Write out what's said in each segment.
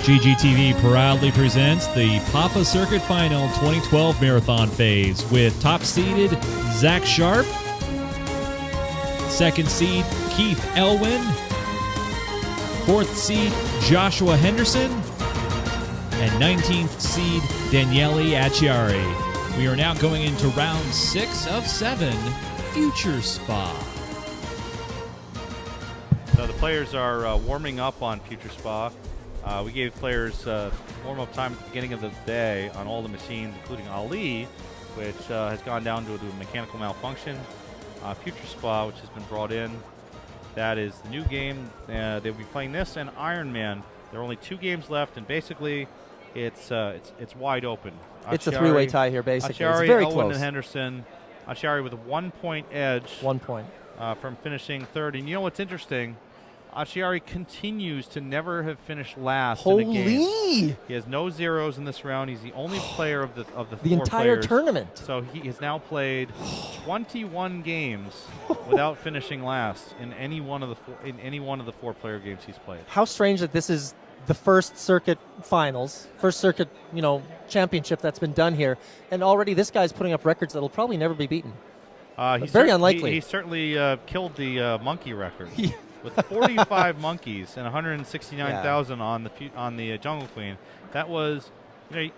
GeekGamerTV proudly presents the Papa Circuit Final 2012 Marathon Phase with top-seeded Zach Sharp, second seed Keith Elwin, fourth seed Joshua Henderson, and 19th seed Daniele Acciari. We are now going into round 6 of 7, Future Spa. So the players are warming up on Future Spa. We gave players warm-up time at the beginning of the day on all the machines, including Ali, which has gone down to a mechanical malfunction. Future Spa, which has been brought in, that is the new game. They'll be playing this and Iron Man. There are only 2 games left, and basically, it's wide open. It's a three-way tie here, basically. Acciari, it's very Elwin, close. and Henderson. Acciari with a 1-point edge. 1 point. From finishing third. And you know what's interesting? Acciari continues to never have finished last in a game. He has no zeros in this round. He's the only player of the the four entire players. tournament. So he has now played 21 games without finishing last in any one of the 4 player games he's played. How strange that this is the first circuit finals, first circuit, championship that's been done here, and already this guy's putting up records that'll probably never be beaten. Very unlikely. He certainly killed the monkey record. With 45 monkeys and 169,000 on the Jungle Queen. That was, it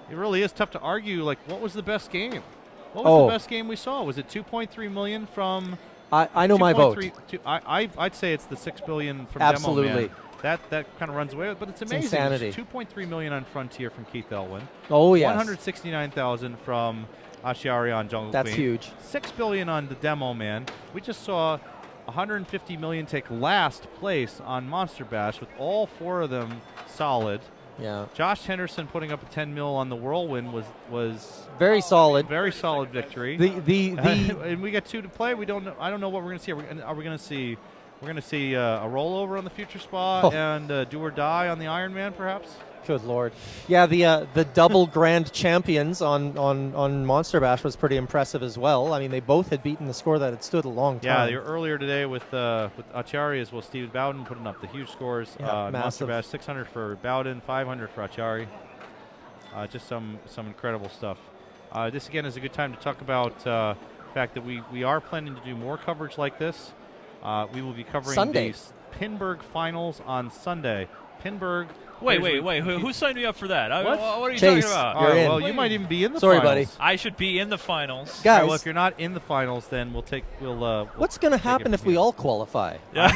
really is tough to argue. Like, what was the best game? What was the best game we saw? Was it 2.3 million from? I know my vote. I'd say it's the 6 billion from Absolutely. Demo Man. That kind of runs away with it, but it's amazing. It's insanity. 2.3 million on Frontier from Keith Elwin. Oh yes. 169,000 from Acciari on Jungle Queen. That's huge. 6 billion on the Demo Man. We just saw 150 million take last place on Monster Bash with all 4 of them solid. Yeah. Josh Henderson putting up a 10 mil on the Whirlwind was very solid. Very solid victory. And we got 2 to play. We don't know. I don't know what we're going to see. Are we going to see? We're going to see a rollover on the Future Spa and do or die on the Iron Man, perhaps. Good Lord. Yeah, the double grand champions on Monster Bash was pretty impressive as well. I mean, they both had beaten the score that had stood a long time. Yeah, earlier today with Acciari as well. Steven Bowden putting up the huge scores. Yeah, Monster Bash 600 for Bowden, 500 for Acciari. Just some incredible stuff. This again is a good time to talk about the fact that we are planning to do more coverage like this. We will be covering these Pinburg finals on Sunday. Pinburg. Wait. Who signed me up for that? What are you Chase, talking about? All right, well, you might even be in the Sorry, finals. buddy. I should be in the finals. Guys. Right, well, if you're not in the finals, then we'll what's going to happen if we all qualify? Yeah.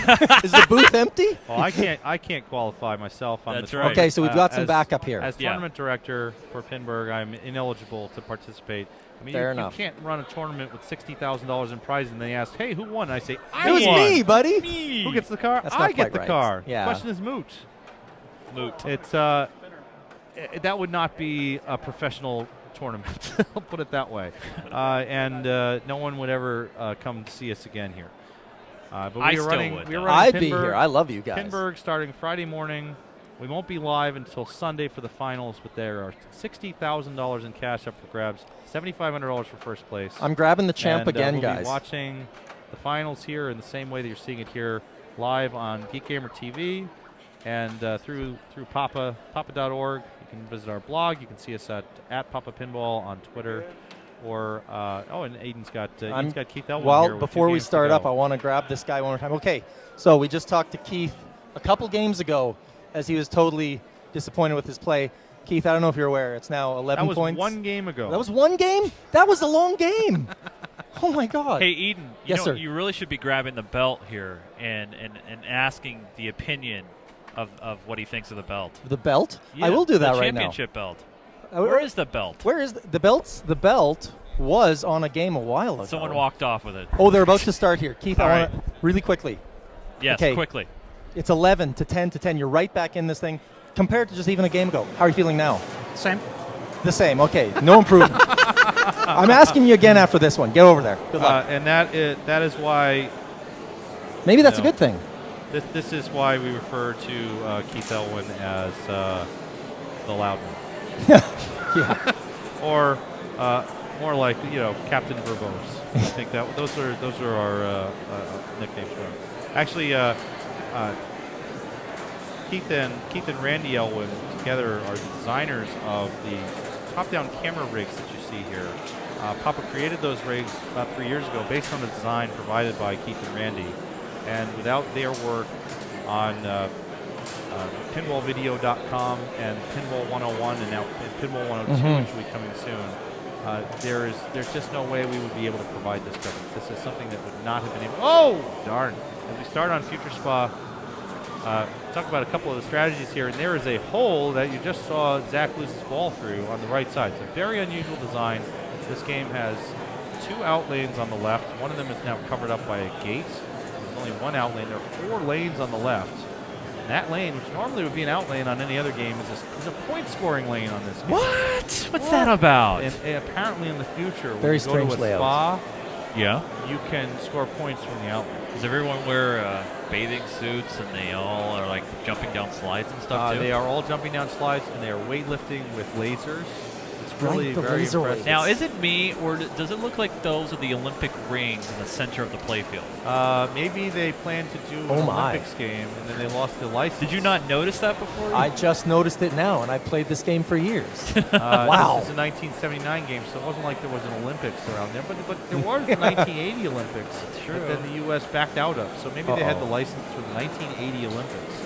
Is the booth empty? Well, I can't qualify myself. That's right. Okay, so we've got some backup here. As tournament director for Pinburg, I'm ineligible to participate. I mean, Fair you enough. can't run a tournament with $60,000 in prizes, and they ask, "Hey, who won?" And I say, "I It was won." me, buddy. Me. Who gets the car? That's I not get the quite right. car. Yeah. The question is moot. Moot. It's that would not be a professional tournament. I'll put it that way. And no one would ever come to see us again here. But I still would. We are running I'd Pinburg, be here. I love you guys. Pinburg starting Friday morning. We won't be live until Sunday for the finals, but there are $60,000 in cash up for grabs, $7,500 for first place. I'm grabbing the champ again, we'll guys. Be watching the finals here in the same way that you're seeing it here live on GeekGamerTV and through papa.org. You can visit our blog. You can see us at Papa Pinball on Twitter. Or and Aiden's got Keith Elwin here. Well, before we start up, I want to grab this guy one more time. Okay, so we just talked to Keith a couple games ago as he was totally disappointed with his play. Keith, I don't know if you're aware, it's now 11 points. That was 1 game ago. That was 1 game? That was a long game. Oh, my God. Hey, Eden, sir. You really should be grabbing the belt here and asking the opinion of what he thinks of the belt. The belt? Yeah, I will do that right now. The championship belt. Where is the belt? Where is the belt? The belt was on a game a while ago. Someone walked off with it. Oh, they're about to start here. Keith, All I right. want to really quickly. Yes, Okay. quickly. It's 11 to 10 to 10. You're right back in this thing compared to just even a game ago. How are you feeling now? Same. The same. Okay. No improvement. I'm asking you again after this one. Get over there. Good luck. And that is why. Maybe that's a good thing. This is why we refer to Keith Elwin as the loud one. Yeah. Or more like Captain Verbose. I think that those are our nicknames for him. Actually, Keith and Randy Elwin together are the designers of the top-down camera rigs that you see here. Papa created those rigs about 3 years ago based on the design provided by Keith and Randy. And without their work on pinballvideo.com and Pinball 101 and now Pinball 102, which will be coming soon, there's just no way we would be able to provide this coverage. This is something that would not have been able. Oh, darn! As we start on Future Spa, talk about a couple of the strategies here, and there is a hole that you just saw Zach lose his ball through on the right side. It's a very unusual design. This game has 2 out lanes on the left. One of them is now covered up by a gate. There's only 1 out lane. There are 4 lanes on the left. And that lane, which normally would be an out lane on any other game, is a point-scoring lane on this game. What? What's that about? And apparently in the future, Very when you go to a strange spa, Yeah. you can score points from the out lane. Does everyone wear bathing suits and they all are like jumping down slides and stuff too? They are all jumping down slides, and they are weightlifting with lasers. It's really the very laser impressive. Now, is it me, or does it look like those are the Olympic rings in the center of the playfield? Maybe they planned to do an my. Olympics game, and then they lost the license. Did you not notice that before? I just noticed it now, and I've played this game for years. Wow. This is a 1979 game, so it wasn't like there was an Olympics around there, but there was the 1980 Olympics. That's true. But then the U.S. backed out of, so maybe they had the license for the 1980 Olympics.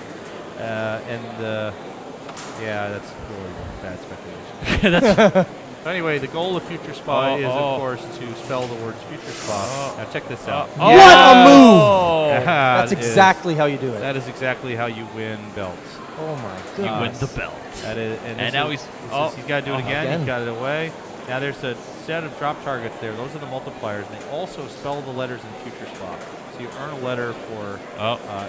Yeah, that's really bad speculation. That's But anyway, the goal of Future Spa is, of course, to spell the words Future Spa. Now check this out. What a move! That That's exactly how you do it. That is exactly how you win belts. Oh my you god! win the belt. That is, And now he's got to do it again. again. He's got it away. Now there's a set of drop targets there. Those are the multipliers. And they also spell the letters in Future Spa. So you earn a letter for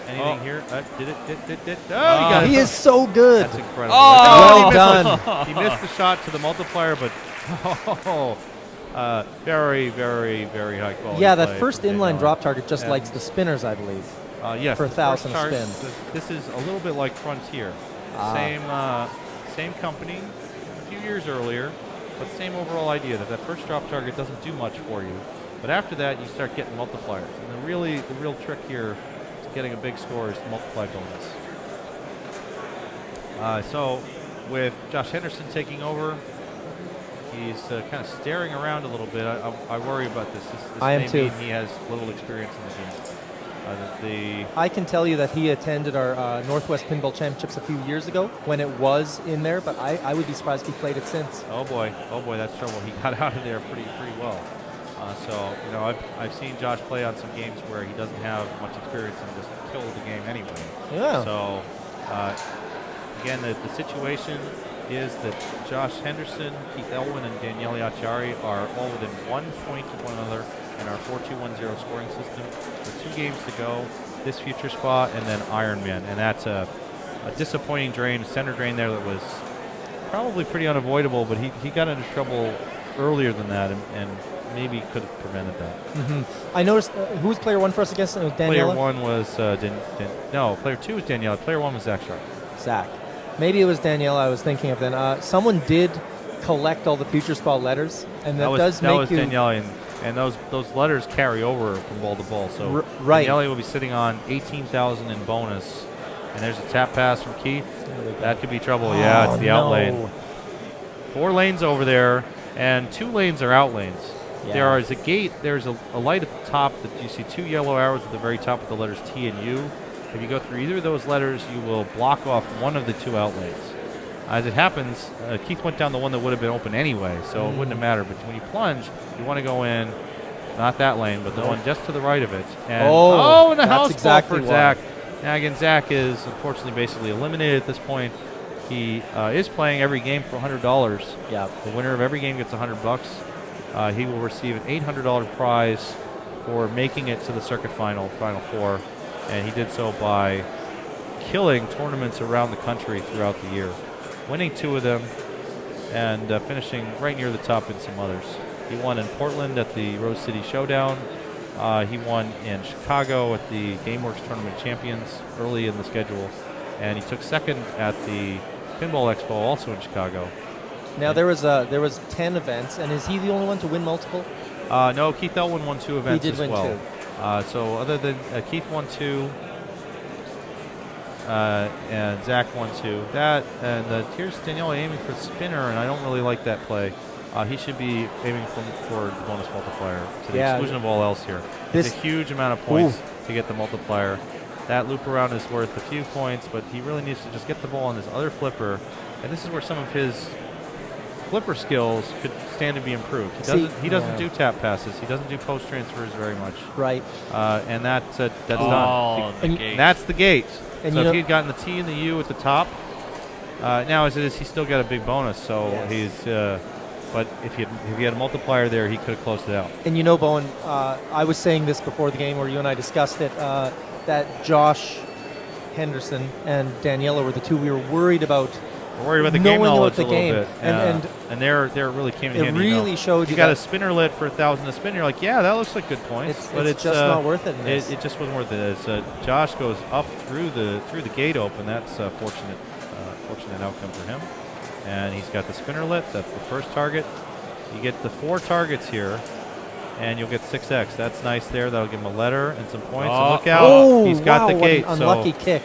anything here. Did it? Oh, you got it. He is so good. That's incredible. Well he done. He missed the shot to the multiplier, but very, very, very high quality. Yeah, that play first from inline Daniel. drop target just And- likes the spinners, I believe. Yes, for the 1,000 first spin. This is a little bit like Frontier. Same company, a few years earlier, but same overall idea that first drop target doesn't do much for you. But after that, you start getting multipliers. And the real trick here to getting a big score is the multiply bonus. So with Josh Henderson taking over, he's kind of staring around a little bit. I worry about this. This I am may too. mean he has little experience in the game. I can tell you that he attended our Northwest Pinball Championships a few years ago when it was in there, but I would be surprised if he played it since. Oh boy, that's trouble. He got out of there pretty well. So you know, I've seen Josh play on some games where he doesn't have much experience and just killed the game anyway. Yeah. So again, the situation is that Josh Henderson, Keith Elwin, and Daniele Acciari are all within 1 point of one another in our 4-2-1-0 scoring system. With 2 games to go, this Future Spa and then Ironman, and that's a disappointing drain, center drain there that was probably pretty unavoidable, but he got into trouble earlier than that, and maybe could have prevented that. I noticed who was player 1 for us against? It was Daniela? Player 1 was no. Player 2 was Daniela. Player 1 was Zach Sharp. Zach. Maybe it was Daniela I was thinking of then. Someone did collect all the Future Spa letters, and that was make you... Daniela, and those letters carry over from ball to ball. So right. Daniela will be sitting on 18,000 in bonus, and there's a tap pass from Keith. That could be trouble. Yeah, it's the out lane. 4 lanes over there, and 2 lanes are out lanes. Yeah. There is a gate. There's a light at the top that you see 2 yellow arrows at the very top with the letters T and U. If you go through either of those letters, you will block off one of the 2 out lanes. As it happens, Keith went down the one that would have been open anyway, so it wouldn't have mattered. But when you plunge, you want to go in, not that lane, but the one just to the right of it. And, and the house exactly ball for Zach. Now again, Zach is unfortunately basically eliminated at this point. He is playing every game for $100. Yeah. The winner of every game gets $100. He will receive an $800 prize for making it to the circuit final 4, and he did so by killing tournaments around the country throughout the year, winning 2 of them and finishing right near the top in some others. He won in Portland at the Rose City Showdown. He won in Chicago at the GameWorks Tournament Champions early in the schedule, and he took 2nd at the Pinball Expo also in Chicago. Now there was 10 events, and is he the only one to win multiple? No, Keith Elwin won 2 events he did as win well. 2. So other than Keith won 2, and Zach 1-2. That, and here's Daniele aiming for the spinner, and I don't really like that play. He should be aiming for the bonus multiplier to the exclusion of all else here. It's a huge amount of points to get the multiplier. That loop around is worth a few points, but he really needs to just get the ball on this other flipper, and this is where some of his flipper skills could stand to be improved. He doesn't do tap passes. He doesn't do post transfers very much. Right. And that's done. And that's the gate. And so if he had gotten the T and the U at the top, now as it is, he's still got a big bonus. So he's. But if he had a multiplier there, he could have closed it out. And you know, Bowen, I was saying this before the game where you and I discussed it, that Josh Henderson and Daniela were the two we were worried about. We're worried about the game knowledge the a little bit. And they're really came in handy. It really showed you got a spinner lit for 1,000 to spin. You're like, yeah, that looks like good points. But it's just not worth it. It just wasn't worth it. As Josh goes up through the gate open, that's a fortunate outcome for him. And he's got the spinner lit. That's the first target. You get the 4 targets here, and you'll get 6x. That's nice there. That'll give him a letter and some points. And look out. He's got the gate. What an unlucky kick.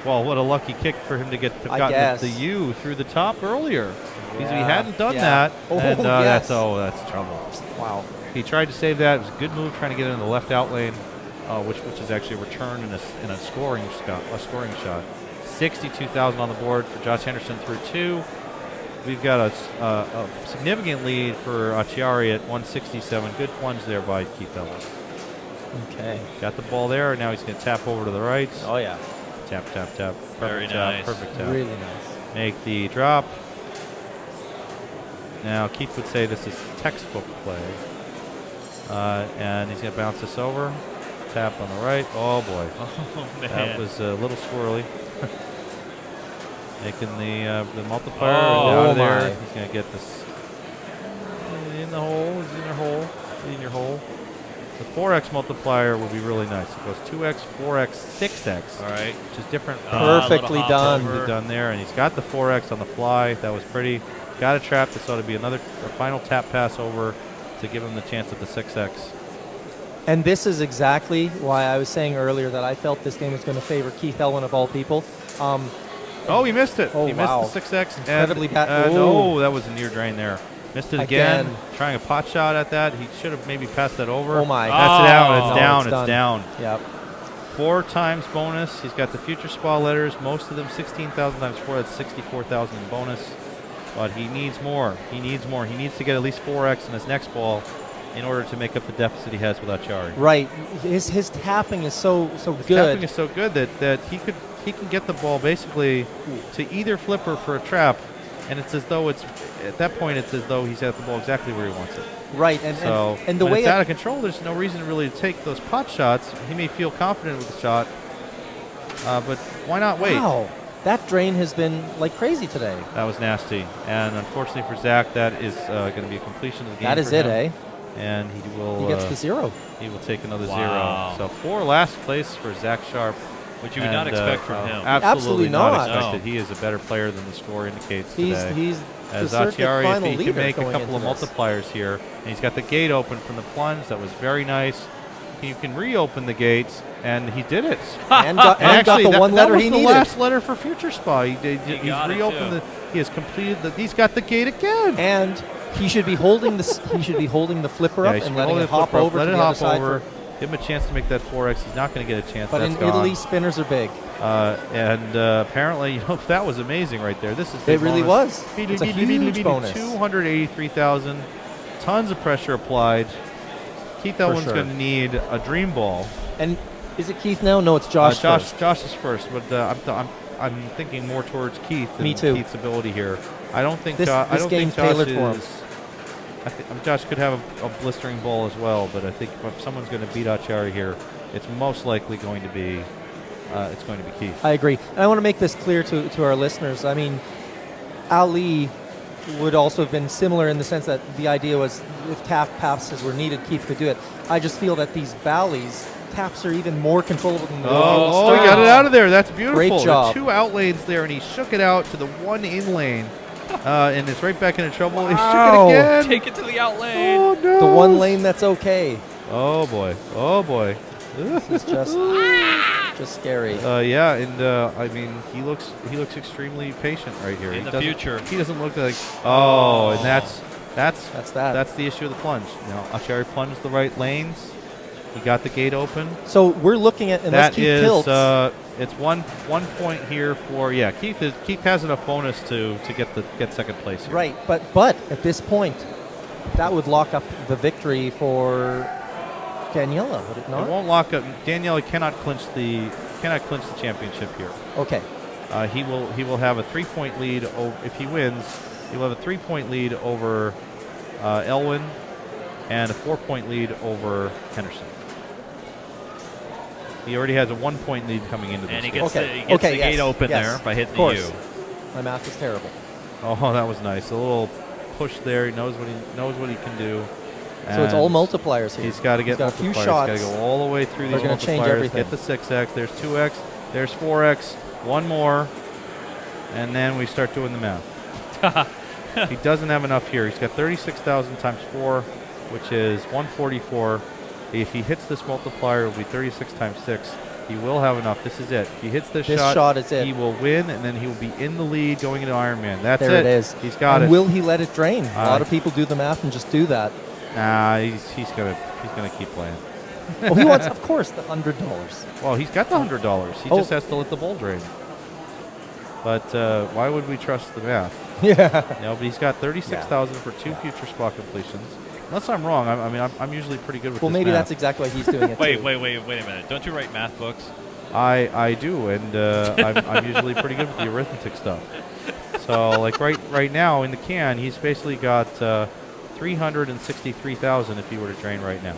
Well, what a lucky kick for him to get the U through the top earlier. Because if he hadn't done that, that's trouble. Wow. He tried to save that. It was a good move trying to get it in the left out lane, which is actually a return in a scoring shot. 62,000 on the board for Josh Henderson through 2. We've got a significant lead for Acciari at 167. Good plunge there by Keith Elwin. Okay. Got the ball there. Now he's going to tap over to the right. Oh, yeah. Tap, tap, tap. Very nice. Perfect tap. Really nice. Make the drop. Now, Keith would say this is textbook play. And he's going to bounce this over. Tap on the right. Oh, boy. Oh, man. That was a little squirrely. Making the multiplier out of there. He's going to get this in the hole. He's in your hole. In your hole. The 4x multiplier would be really nice. It goes 2x, 4x, 6x. All right. Which is different. Perfectly done. Done there. And he's got the 4x on the fly. That was pretty. Got a trap. This ought to be a final tap pass over to give him the chance at the 6x. And this is exactly why I was saying earlier that I felt this game was going to favor Keith Elwin of all people. He missed it. Oh, he missed the 6x. Incredibly bad. No, that was a near drain there. Missed it again. Trying a pot shot at that. He should have maybe passed that over. Oh, my. That's it out. It's down. It's down. Yep. 4 times bonus. He's got the future spa letters. Most of them 16,000 times 4. That's 64,000 in bonus. But he needs more. He needs more. He needs to get at least 4x in his next ball in order to make up the deficit he has with Acciari. Right. His tapping is so good. His tapping is so good that he can get the ball basically to either flipper for a trap, and it's as though at that point it's as though he's at the ball exactly where he wants it. Right. And the way it's out of control, there's no reason really to take those pot shots. He may feel confident with the shot, but why not wait? Wow. That drain has been like crazy today. That was nasty. And unfortunately for Zach, that is going to be a completion of the game. That is it, eh? And he gets the 0. He will take another 0. So 4 last place for Zach Sharp. Which you would not expect from him. Absolutely not expected. No. He is a better player than the score indicates He's As the Acciari, if he can make a going couple of into multipliers here, and he's got the gate open from the plunge. That was very nice. You can reopen the gates, and he did it. And got the one letter he needed. That was the last letter for Future Spa. He's reopened he has completed he's got the gate again. And he should be holding the flipper up and letting it hop over to the other side. Give him a chance to make that 4x. He's not going to get a chance. But in Italy, spinners are big. And apparently, that was amazing right there. This is it really was. It's a huge bonus. 283,000. Tons of pressure applied. Keith Elwin's going to need a dream ball. And is it Keith now? No, it's Josh. Josh is first, but I'm thinking more towards Keith and Keith's ability here. I don't think this game's tailored for him. Josh could have a blistering ball as well, but I think if someone's going to beat Acciari here, it's most likely going to be Keith. I agree. And I want to make this clear to our listeners. I mean, Ali would also have been similar in the sense that the idea was if tap passes were needed, Keith could do it. I just feel that these Bally's taps are even more controllable than the he got it out of there. That's beautiful. Great job. The 2 out lanes there, and he shook it out to the 1 in lane. And it's right back into trouble. Wow. He shook it again. Take it to the out lane. Oh, no. The 1 lane that's okay. Oh, boy. Oh, boy. This is just... Just scary. Yeah, and I mean, he looks extremely patient right here. In the future. He doesn't look like, oh, and that's that. That's the issue of the plunge. You know, Achiari plunged the right lanes. He got the gate open. So we're looking at, unless That Keith is, tilts. it's one point here for, yeah, Keith has enough bonus to get second place here. Right, but at this point, that would lock up the victory for Daniela, would it not? It won't lock up. Daniela cannot clinch the championship here. Okay. He will have a 3-point lead if he wins. He will have a 3-point lead over Elwin and a 4-point lead over Henderson. He already has a 1-point lead coming into this. And he game. gets the gate open there by hitting the U. My math is terrible. Oh, that was nice. A little push there. He knows what he can do. So it's all multipliers here. He's got to get a few multipliers. shots. He's got to go all the way through these They're gonna change multipliers. everything. Get the 6x. There's 2x. There's 4x. One more, and then we start doing the math. He doesn't have enough here. He's got 36,000 times 4, which is 144. If he hits this multiplier, it will be 36 times 6. He will have enough. This is it. If he hits this shot is it. He will win, and then he will be in the lead going into Ironman. That's there it is. He's got and it. Will he let it drain? A lot of people do the math and just do that. Nah, he's gonna keep playing. Oh, he wants, of course, the $100. Well, he's got the $100. He just has to let the ball drain. But why would we trust the math? Yeah. No, but he's got 36,000 for 2 future spot completions. Unless I'm wrong, I'm usually pretty good with well, this maybe math. that's exactly why he's doing it. Wait too. a minute. Don't you write math books? I do, and I'm usually pretty good with the arithmetic stuff. So, like right now in the can, he's basically got 363,000 if he were to drain right now.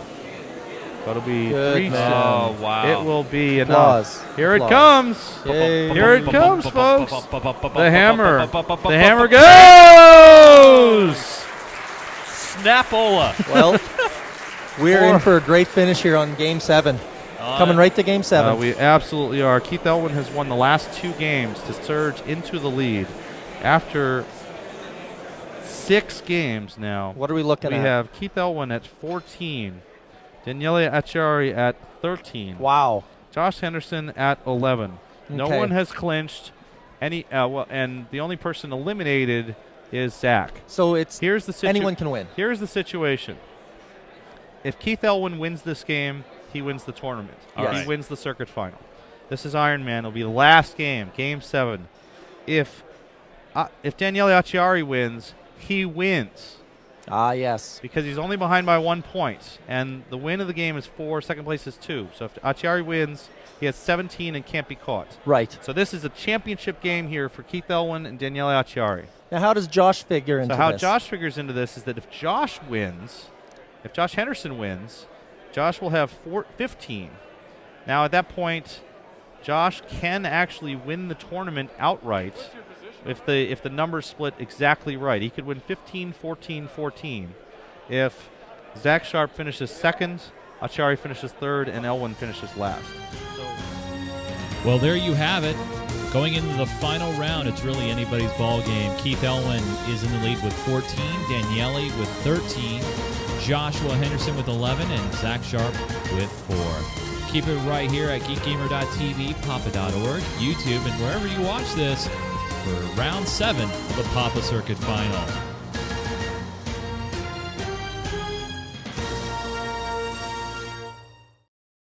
So it'll be Good man. Oh, wow. It will be enough. Applause. Here Applause. it comes. Yay. Here it comes, folks. The hammer. The hammer goes. goes. Snapola. Well, we're in for a great finish here on Game 7. Coming right to Game 7. We absolutely are. Keith Elwin has won the last 2 games to surge into the lead. After 6 games now, What are we looking at? we have Keith Elwin at 14, Daniele Acciari at 13, Wow. Josh Henderson at 11. No Okay. one has clinched any. And the only person eliminated is Zach. So it's Here's the anyone can win. Here's the situation. If Keith Elwin wins this game, he wins the tournament. Yes. He wins the circuit final. This is Ironman. It'll be the last game, Game 7. If Daniele Acciari wins, he wins Ah, yes. because he's only behind by 1 point, and the win of the game is 4. Second place is 2. So if Acciari wins, he has 17 and can't be caught. Right. So this is a championship game here for Keith Elwin and Daniele Acciari. Now, how does Josh figure into So how this? Josh figures into this is that if Josh wins, if Josh Henderson wins, Josh will have 15. Now at that point, Josh can actually win the tournament outright if the numbers split exactly right. He could win 15, 14, 14. If Zach Sharp finishes second, Acciari finishes third, and Elwin finishes last. Well, there you have it. Going into the final round, it's really anybody's ball game. Keith Elwin is in the lead with 14, Daniele with 13, Joshua Henderson with 11, and Zach Sharp with 4. Keep it right here at GeekGamer.tv, Papa.org, YouTube, and wherever you watch this for round 7 of the Papa Circuit Final.